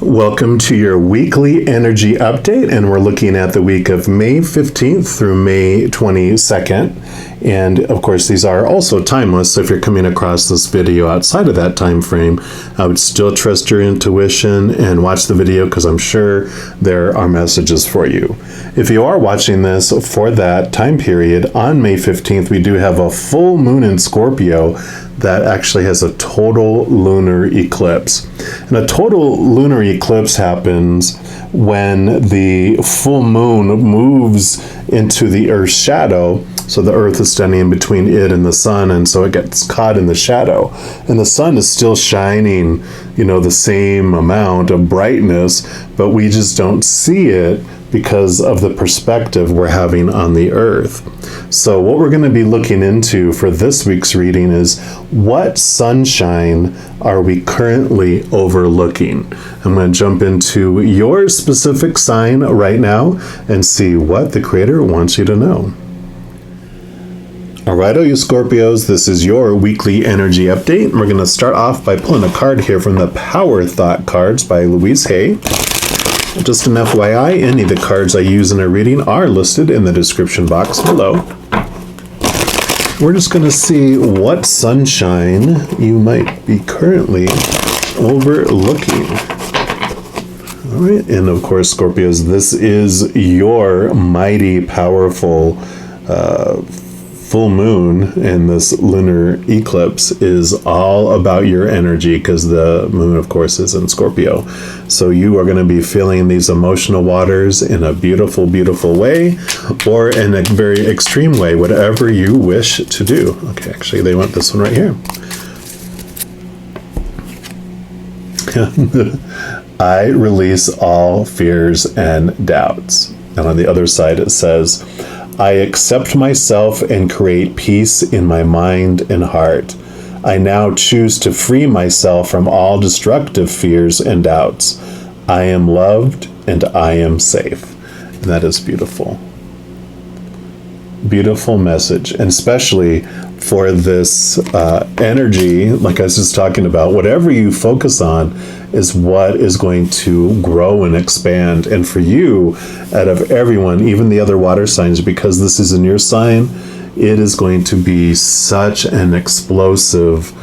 Welcome to your weekly energy update, and we're looking at the week of May 15th through May 22nd. And of course, these are also timeless, so if you're coming across this video outside of that time frame, I would still trust your intuition and watch the video because I'm sure there are messages for you. If you are watching this for that time period, on May 15th, we do have a full moon in Scorpio that actually has a total lunar eclipse. And a total lunar eclipse happens when the full moon moves into the Earth's shadow. So the Earth is standing in between it and the sun, and so it gets caught in the shadow. And the sun is still shining, the same amount of brightness, but we just don't see it because of the perspective we're having on the Earth. So what we're going to be looking into for this week's reading is, what sunshine are we currently overlooking? I'm going to jump into your specific sign right now and see what the Creator wants you to know. Alright, you Scorpios, this is your weekly energy update. We're going to start off by pulling a card here from the Power Thought cards by Louise Hay. Just an FYI, any of the cards I use in a reading are listed in the description box below. We're just going to see what sunshine you might be currently overlooking. All right, and of course, Scorpios, this is your mighty, powerful full moon, and this lunar eclipse is all about your energy because the moon, of course, is in Scorpio. So you are going to be feeling these emotional waters in a beautiful, beautiful way, or in a very extreme way, whatever you wish to do. Okay, actually, they want this one right here. I release all fears and doubts. And on the other side, it says, I accept myself and create peace in my mind and heart. I now choose to free myself from all destructive fears and doubts. I am loved and I am safe. And that is beautiful. Beautiful message, and especially for this energy, like I was just talking about, whatever you focus on is what is going to grow and expand. And for you, out of everyone, even the other water signs, because this is in your sign, it is going to be such an explosive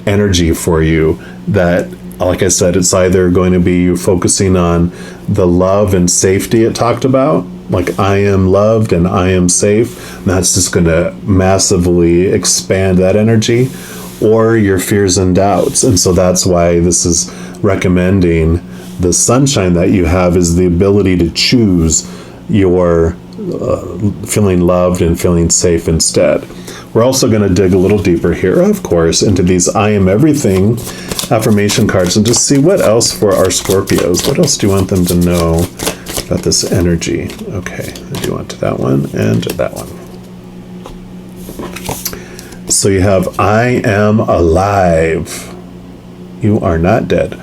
energy for you that, like I said, it's either going to be you focusing on the love and safety it talked about, like I am loved and I am safe. And that's just going to massively expand that energy, or your fears and doubts. And so that's why this is recommending the sunshine that you have is the ability to choose your feeling loved and feeling safe instead. We're also going to dig a little deeper here, of course, into these I am everything affirmation cards and just see what else for our Scorpios. What else do you want them to know about this energy? Okay, I do want that one and that one. So you have I am alive. You are not dead.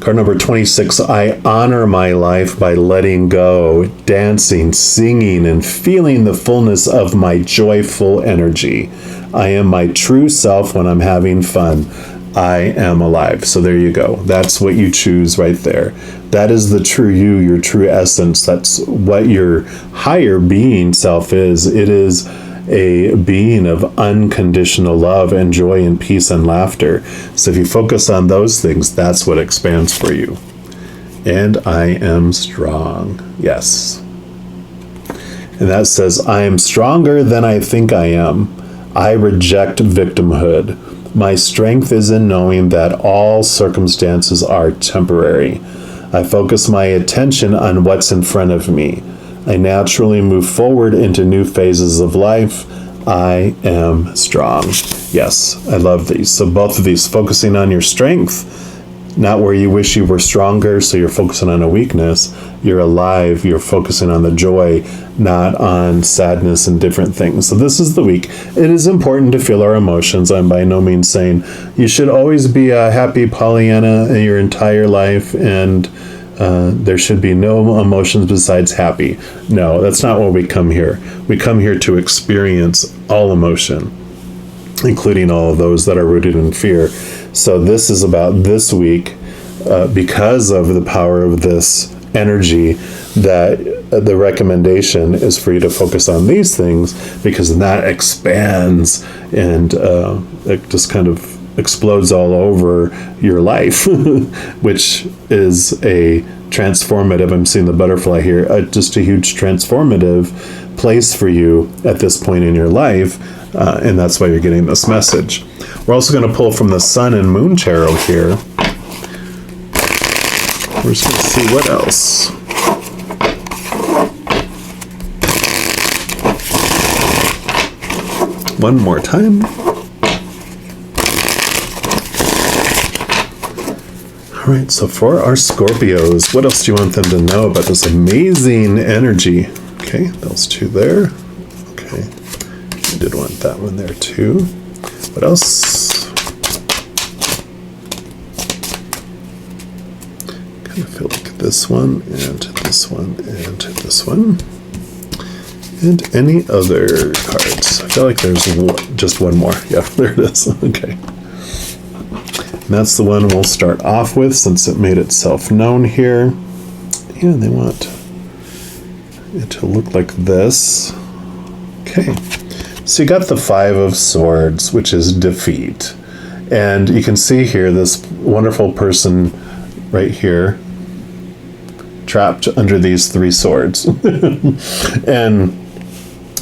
Card number 26, I honor my life by letting go, dancing, singing, and feeling the fullness of my joyful energy. I am my true self when I'm having fun. I am alive. So there you go. That's what you choose right there. That is the true you, your true essence. That's what your higher being self is. It is a being of unconditional love and joy and peace and laughter. So if you focus on those things, that's what expands for you. And I am strong. Yes. And that says, I am stronger than I think I am. I reject victimhood. My strength is in knowing that all circumstances are temporary. I focus my attention on what's in front of me. I naturally move forward into new phases of life. I am strong. Yes, I love these. So both of these, focusing on your strength, not where you wish you were stronger, so you're focusing on a weakness. You're alive, you're focusing on the joy, not on sadness and different things. So this is the week. It is important to feel our emotions. I'm by no means saying you should always be a happy Pollyanna in your entire life and there should be no emotions besides happy. No, that's not why we come here. We come here to experience all emotion, including all of those that are rooted in fear. So this is about this week because of the power of this energy, that the recommendation is for you to focus on these things, because that expands and it just kind of explodes all over your life, which is a transformative, I'm seeing the butterfly here, just a huge transformative place for you at this point in your life, and that's why you're getting this message. We're also going to pull from the Sun and Moon Tarot here. We're just going to see what else. One more time. All right, so for our Scorpios, what else do you want them to know about this amazing energy? Okay, those two there. Okay, I did want that one there too. What else? Kind of feel like this one, and this one, and this one. And any other cards? I feel like there's just one more. Yeah, there it is. Okay. And that's the one we'll start off with, since it made itself known here. And they want it to look like this. Okay. So you got the Five of Swords, which is defeat. And you can see here this wonderful person right here, trapped under these three swords. And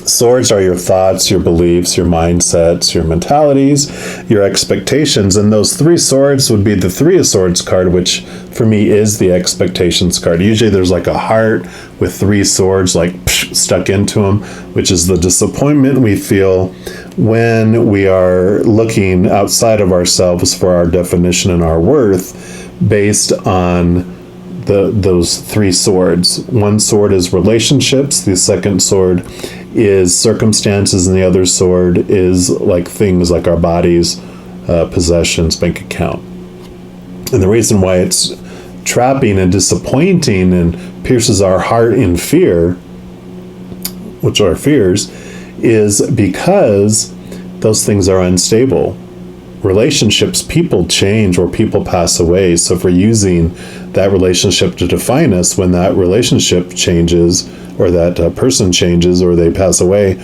swords are your thoughts, your beliefs, your mindsets, your mentalities, your expectations. And those three swords would be the Three of Swords card, which for me is the expectations card. Usually there's like a heart with three swords like stuck into them, which is the disappointment we feel when we are looking outside of ourselves for our definition and our worth based on those three swords. One sword is relationships, the second sword is circumstances, and the other sword is like things like our bodies, possessions, bank account. And the reason why it's trapping and disappointing and pierces our heart in fear, which are fears, is because those things are unstable. Relationships, people change or people pass away. So if we're using that relationship to define us, when that relationship changes or that person changes or they pass away,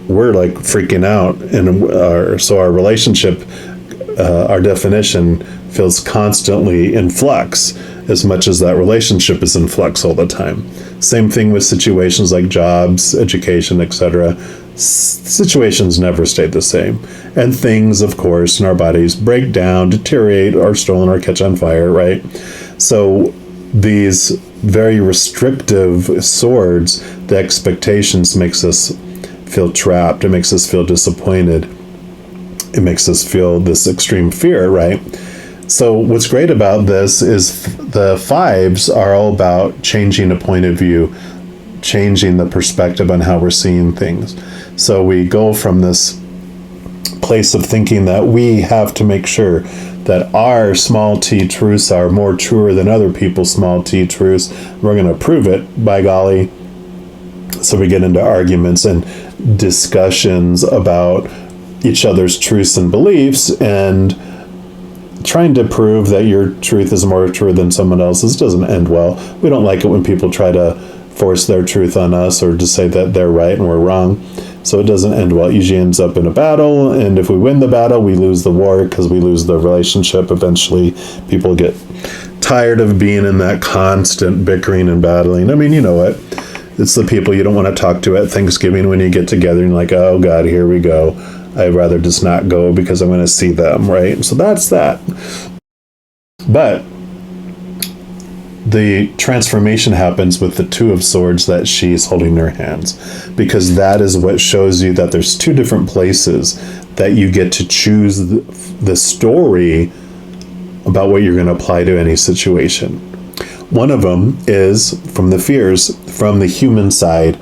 we're like freaking out. And so our relationship, our definition feels constantly in flux, as much as that relationship is in flux all the time. Same thing with situations like jobs, education, etc. Situations never stay the same. And things, of course, in our bodies break down, deteriorate, are stolen, or catch on fire, right? So these very restrictive swords, the expectations, makes us feel trapped. It makes us feel disappointed. It makes us feel this extreme fear, right? So what's great about this is the fives are all about changing a point of view, changing the perspective on how we're seeing things. So we go from this place of thinking that we have to make sure that our small t truths are more truer than other people's small t truths. We're going to prove it, by golly. So we get into arguments and discussions about each other's truths and beliefs, and trying to prove that your truth is more true than someone else's doesn't end well. We don't like it when people try to force their truth on us or to say that they're right and we're wrong. So it doesn't end well. It usually ends up in a battle, and if we win the battle, we lose the war because we lose the relationship. Eventually, people get tired of being in that constant bickering and battling. I mean, you know what? It's the people you don't want to talk to at Thanksgiving when you get together and you're like, oh God, here we go. I'd rather just not go because I'm going to see them, right? So that's that. But the transformation happens with the Two of Swords that she's holding in her hands, because that is what shows you that there's two different places that you get to choose the story about what you're going to apply to any situation. One of them is from the fears, from the human side,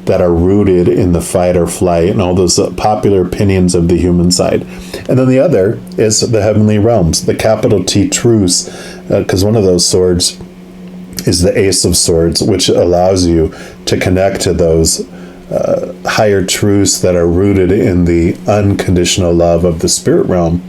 that are rooted in the fight or flight and all those popular opinions of the human side. And then the other is the heavenly realms, the capital T truths, because one of those swords is the Ace of Swords, which allows you to connect to those higher truths that are rooted in the unconditional love of the spirit realm.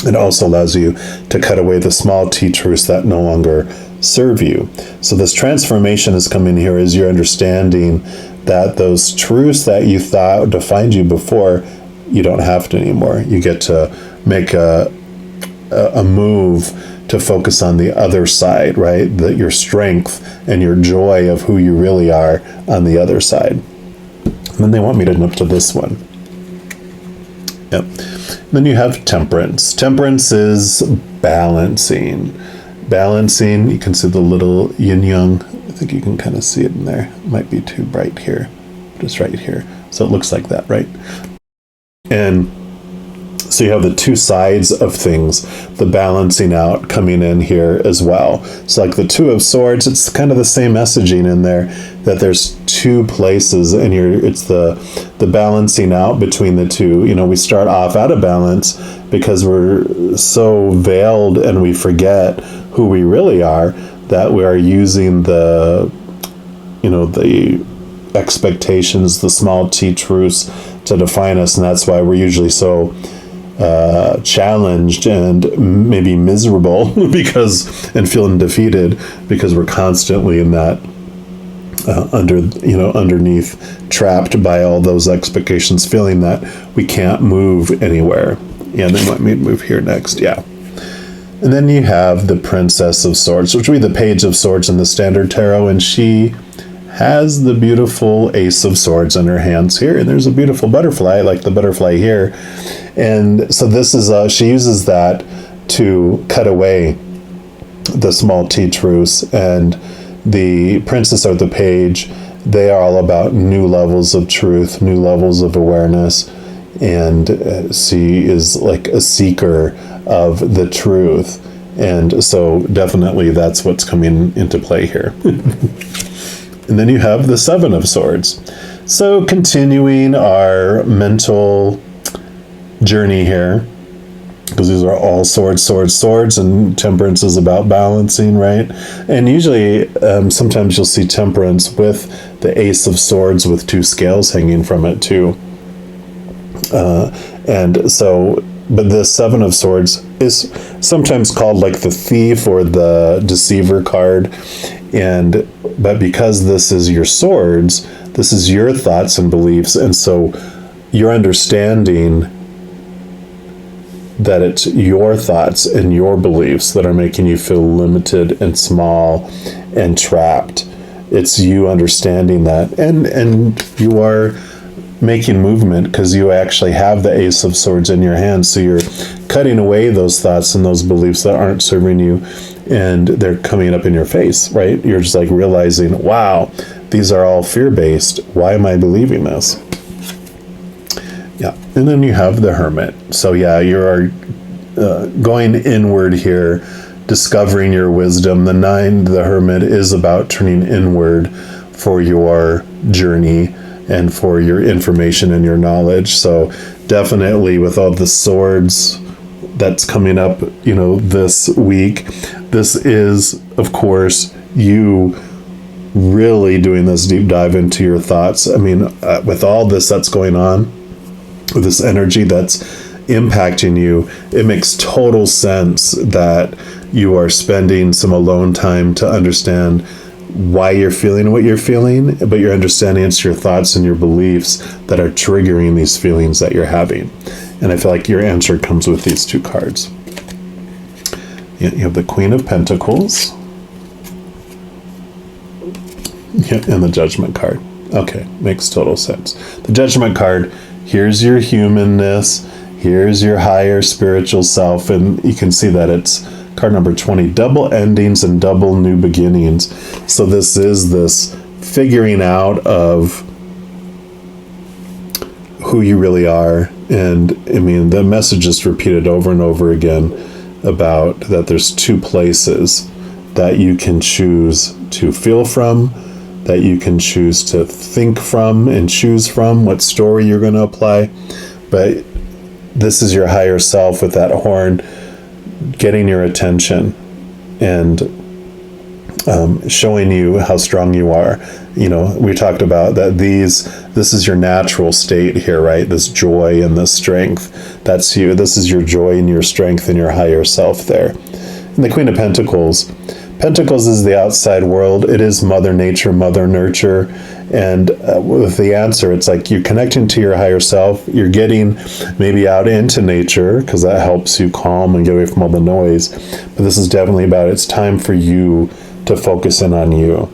It also allows you to cut away the small t truths that no longer serve you. So this transformation is coming here as you're understanding that those truths that you thought defined you before, you don't have to anymore. You get to make a move to focus on the other side, right? That your strength and your joy of who you really are on the other side. And then they want me to up to this one. Yep. Then you have temperance. Temperance is balancing. Balancing, you can see the little yin-yang. I think you can kind of see it in there. It might be too bright here. Just right here. So it looks like that, right? And so you have the two sides of things, the balancing out coming in here as well. So like the Two of Swords, it's kind of the same messaging in there, that there's two places, and it's the balancing out between the two. You know, we start off out of balance because we're so veiled and we forget who we really are, that we are using the expectations, the small t truths to define us, and that's why we're usually so challenged and maybe miserable and feeling defeated, because we're constantly in that underneath, trapped by all those expectations, feeling that we can't move anywhere. Yeah, they want me to move here next. Yeah. And then you have the Princess of Swords, which would be the Page of Swords in the Standard Tarot, and she has the beautiful Ace of Swords in her hands here, and there's a beautiful butterfly, like the butterfly here. And so this is she uses that to cut away the small t truths, and the Princess or the Page, they are all about new levels of truth, new levels of awareness, and she is like a seeker of the truth. And so definitely that's what's coming into play here. And then you have the Seven of Swords. So continuing our mental journey here, because these are all swords, swords, swords, and temperance is about balancing, right? And usually, sometimes you'll see temperance with the Ace of Swords with two scales hanging from it too. And so, but the Seven of Swords is sometimes called like the thief or the deceiver card. But because this is your swords, this is your thoughts and beliefs, and so you're understanding that it's your thoughts and your beliefs that are making you feel limited and small and trapped. It's you understanding that, and you are making movement because you actually have the Ace of Swords in your hand, so you're cutting away those thoughts and those beliefs that aren't serving you, and they're coming up in your face, right? You're just like realizing, wow, these are all fear-based. Why am I believing this? Yeah. And then you have the Hermit. So yeah, you are going inward here, discovering your wisdom. The Nine, the Hermit, is about turning inward for your journey and for your information and your knowledge. So definitely with all the swords that's coming up, this week, this is, of course, you really doing this deep dive into your thoughts. I mean, with all this that's going on, with this energy that's impacting you, it makes total sense that you are spending some alone time to understand why you're feeling what you're feeling, but you're understanding it's your thoughts and your beliefs that are triggering these feelings that you're having. And I feel like your answer comes with these two cards. You have the Queen of Pentacles, and the Judgment card. Okay, makes total sense. The Judgment card, here's your humanness, here's your higher spiritual self, and you can see that it's card number 20, double endings and double new beginnings. So this is this figuring out of who you really are. And I mean, the message is repeated over and over again about that there's two places that you can choose to feel from, that you can choose to think from and choose from what story you're going to apply. But this is your higher self with that horn getting your attention. And showing you how strong you are. You know, we talked about that this is your natural state here, right? This joy and this strength. That's you. This is your joy and your strength and your higher self there. And the Queen of Pentacles. Pentacles is the outside world. It is Mother Nature, Mother Nurture. And with the answer, it's like you're connecting to your higher self. You're getting maybe out into nature because that helps you calm and get away from all the noise. But this is definitely about it's time for you to focus in on you.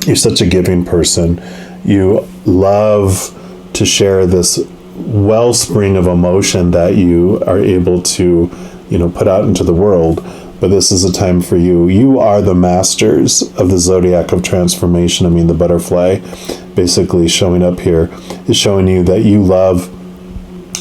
You're such a giving person. You love to share this wellspring of emotion that you are able to, put out into the world. But this is a time for you. You are the masters of the zodiac of transformation. I mean, the butterfly basically showing up here is showing you that you love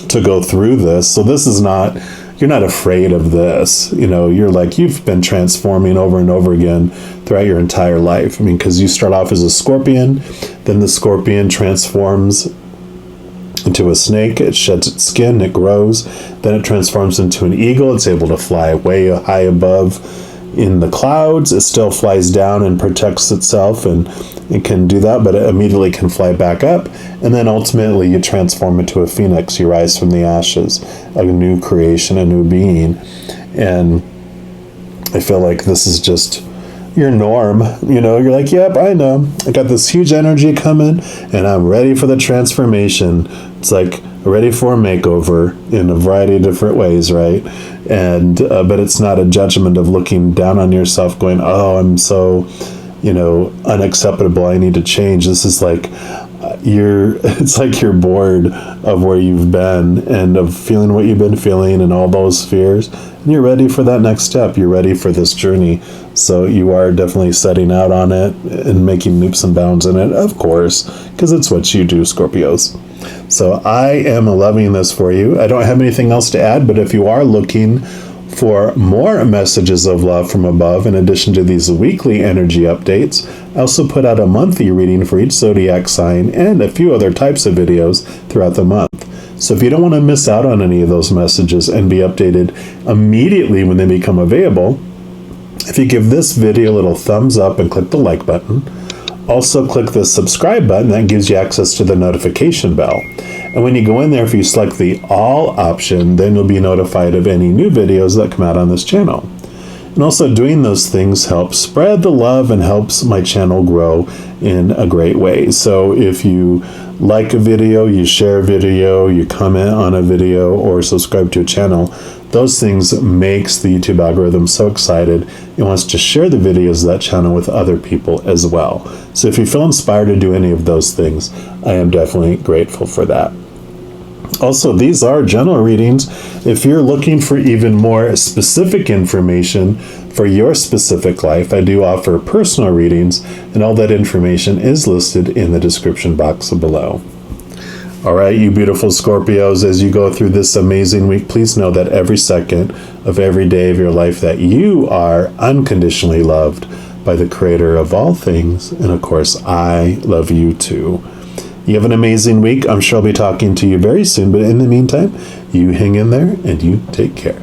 to go through this. So this is not, you're not afraid of this. You're like, you've been transforming over and over again throughout your entire life. I mean, because you start off as a scorpion, then the scorpion transforms into a snake, it sheds its skin, it grows, then it transforms into an eagle. It's able to fly way high above in the clouds. It still flies down and protects itself, and it can do that, but it immediately can fly back up. And then ultimately you transform into a phoenix. You rise from the ashes, a new creation, a new being. And I feel like this is just your norm. You're like, yep, I know. I got this huge energy coming and I'm ready for the transformation. It's like ready for a makeover in a variety of different ways, right? And but it's not a judgment of looking down on yourself going, oh, I'm so unacceptable, I need to change. This is like it's like you're bored of where you've been and of feeling what you've been feeling and all those fears, and you're ready for that next step. You're ready for this journey. So you are definitely setting out on it and making leaps and bounds in it, of course, because it's what you do, Scorpios. So I am loving this for you. I don't have anything else to add, but if you are looking for more messages of love from above, in addition to these weekly energy updates, I also put out a monthly reading for each zodiac sign and a few other types of videos throughout the month. So if you don't want to miss out on any of those messages and be updated immediately when they become available, if you give this video a little thumbs up and click the like button, also click the subscribe button, that gives you access to the notification bell. And when you go in there, if you select the all option, then you'll be notified of any new videos that come out on this channel. And also doing those things helps spread the love and helps my channel grow in a great way. So if you like a video, you share a video, you comment on a video, or subscribe to a channel, those things makes the YouTube algorithm so excited it wants to share the videos of that channel with other people as well. So if you feel inspired to do any of those things, I am definitely grateful for that. Also, these are general readings. If you're looking for even more specific information for your specific life, I do offer personal readings, and all that information is listed in the description box below. All right, you beautiful Scorpios, as you go through this amazing week, please know that every second of every day of your life that you are unconditionally loved by the Creator of all things. And of course, I love you too. You have an amazing week. I'm sure I'll be talking to you very soon, but in the meantime, you hang in there and you take care.